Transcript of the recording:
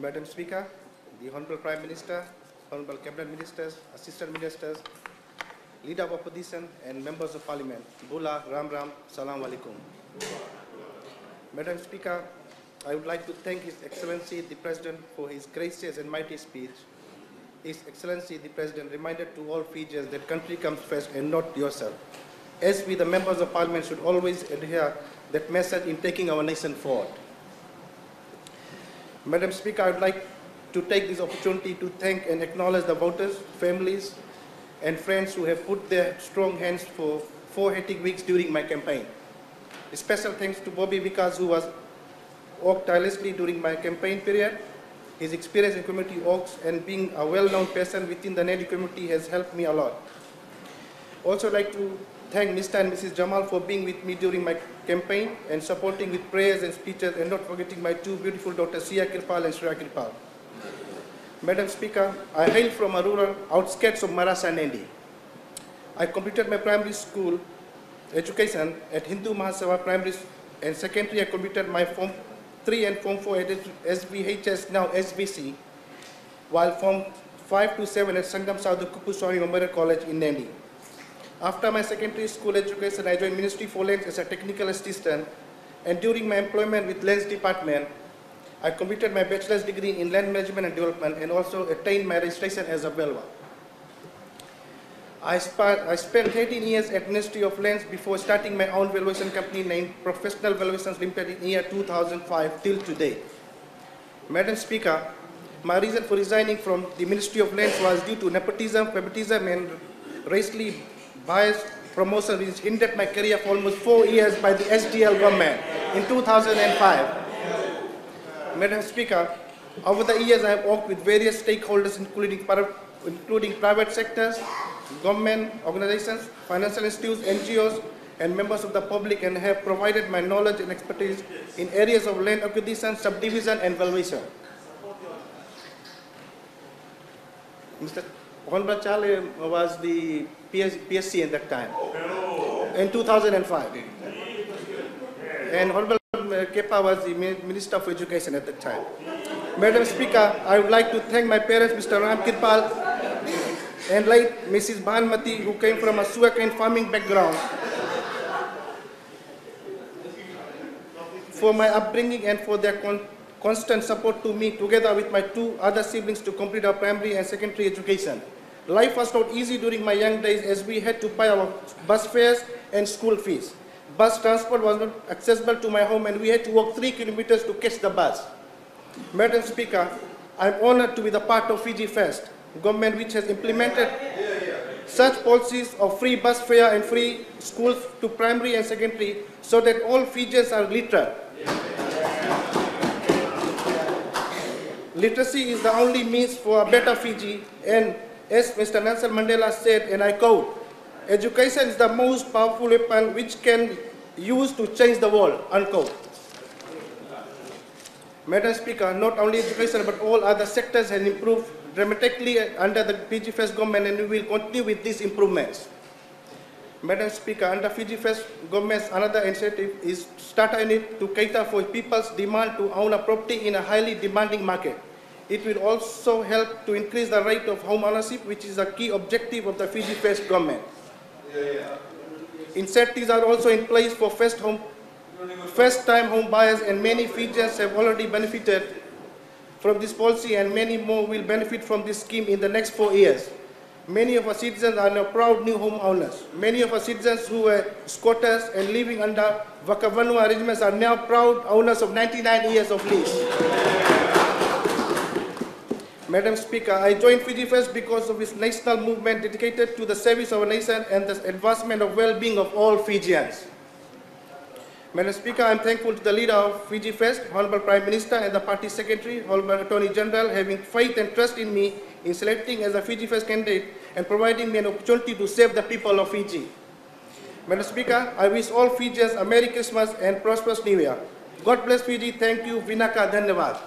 Madam Speaker, the Honorable Prime Minister, Honorable Cabinet Ministers, Assistant Ministers, Leader of Opposition and Members of Parliament, Bula, Ram Ram, Salam Alaikum. Madam Speaker, I would like to thank His Excellency the President for his gracious and mighty speech. His Excellency the President reminded to all Fijians that country comes first and not yourself. As we, the members of Parliament, should always adhere that message in taking our nation forward. Madam Speaker, I would like to take this opportunity to thank and acknowledge the voters, families, and friends who have put their strong hands for 4 hectic weeks during my campaign. A special thanks to Bobby Vikas, who was worked tirelessly during my campaign period. His experience in community works and being a well-known person within the Nadi community has helped me a lot. Also like to thank Mr. and Mrs. Jamal for being with me during my campaign and supporting with prayers and speeches, and not forgetting my 2 beautiful daughters, Sia Kirpal and Shreya Kirpal. Madam Speaker, I hail from a rural outskirts of Marasa Nandi. I completed my primary school education at Hindu Mahasabha Primary and Secondary. I completed my Form 3 and Form 4 at SVHS, now SVC, while Form 5 to 7 at Sangam Sadhu Kupuswami Memorial College in Nandi. After my secondary school education, I joined Ministry for Lands as a technical assistant, and during my employment with Lands Department, I completed my bachelor's degree in land management and development and also attained my registration as a Belwa. I spent 13 years at Ministry of Lands before starting my own valuation company named Professional Valuations Limited in year 2005 till today. Madam Speaker, my reason for resigning from the Ministry of Lands was due to nepotism, favoritism, and racially biased promotion, which hindered my career for almost 4 years by the SDL government in 2005. Madam Speaker, over the years I have worked with various stakeholders including private sectors, government organizations, financial institutes, NGOs, and members of the public, and have provided my knowledge and expertise in areas of land acquisition, subdivision, and valuation. Mr. Honorable Charlie was the PSC at that time, in 2005. And Honorable Kepa was the Minister of Education at that time. Madam Speaker, I would like to thank my parents, Mr. Ram Kirpal and late Mrs. Bhanmati, who came from a sugarcane farming background, for my upbringing and for their constant support to me, together with my 2 other siblings, to complete our primary and secondary education. Life was not easy during my young days, as we had to pay our bus fares and school fees. Bus transport was not accessible to my home, and we had to walk 3 kilometers to catch the bus. Madam Speaker, I am honored to be the part of Fiji Fest, government which has implemented such policies of free bus fare and free schools to primary and secondary, so that all Fijians are literate. Literacy is the only means for a better Fiji, and as Mr. Nelson Mandela said, and I quote, "Education is the most powerful weapon which can use to change the world," unquote. Madam Speaker, not only education but all other sectors have improved dramatically under the Fiji Fest government, and we will continue with these improvements. Madam Speaker, under Fiji Fest government's another initiative is Starter Unit to cater for people's demand to own a property in a highly demanding market. It will also help to increase the rate of home ownership, which is a key objective of the Fiji Fest government. Incentives are also in place for first-time home buyers, and many Fijians have already benefited from this policy, and many more will benefit from this scheme in the next 4 years. Many of our citizens are now proud new home owners. Many of our citizens who were squatters and living under Vakavanua arrangements are now proud owners of 99 years of lease. Madam Speaker, I joined Fiji Fest because of its national movement dedicated to the service of our nation and the advancement of well-being of all Fijians. Madam Speaker, I am thankful to the leader of Fiji Fest, Honorable Prime Minister, and the Party Secretary, Honorable Attorney General, having faith and trust in me in selecting as a Fiji Fest candidate and providing me an opportunity to serve the people of Fiji. Madam Speaker, I wish all Fijians a Merry Christmas and prosperous New Year. God bless Fiji. Thank you. Vinaka Dhanyavad.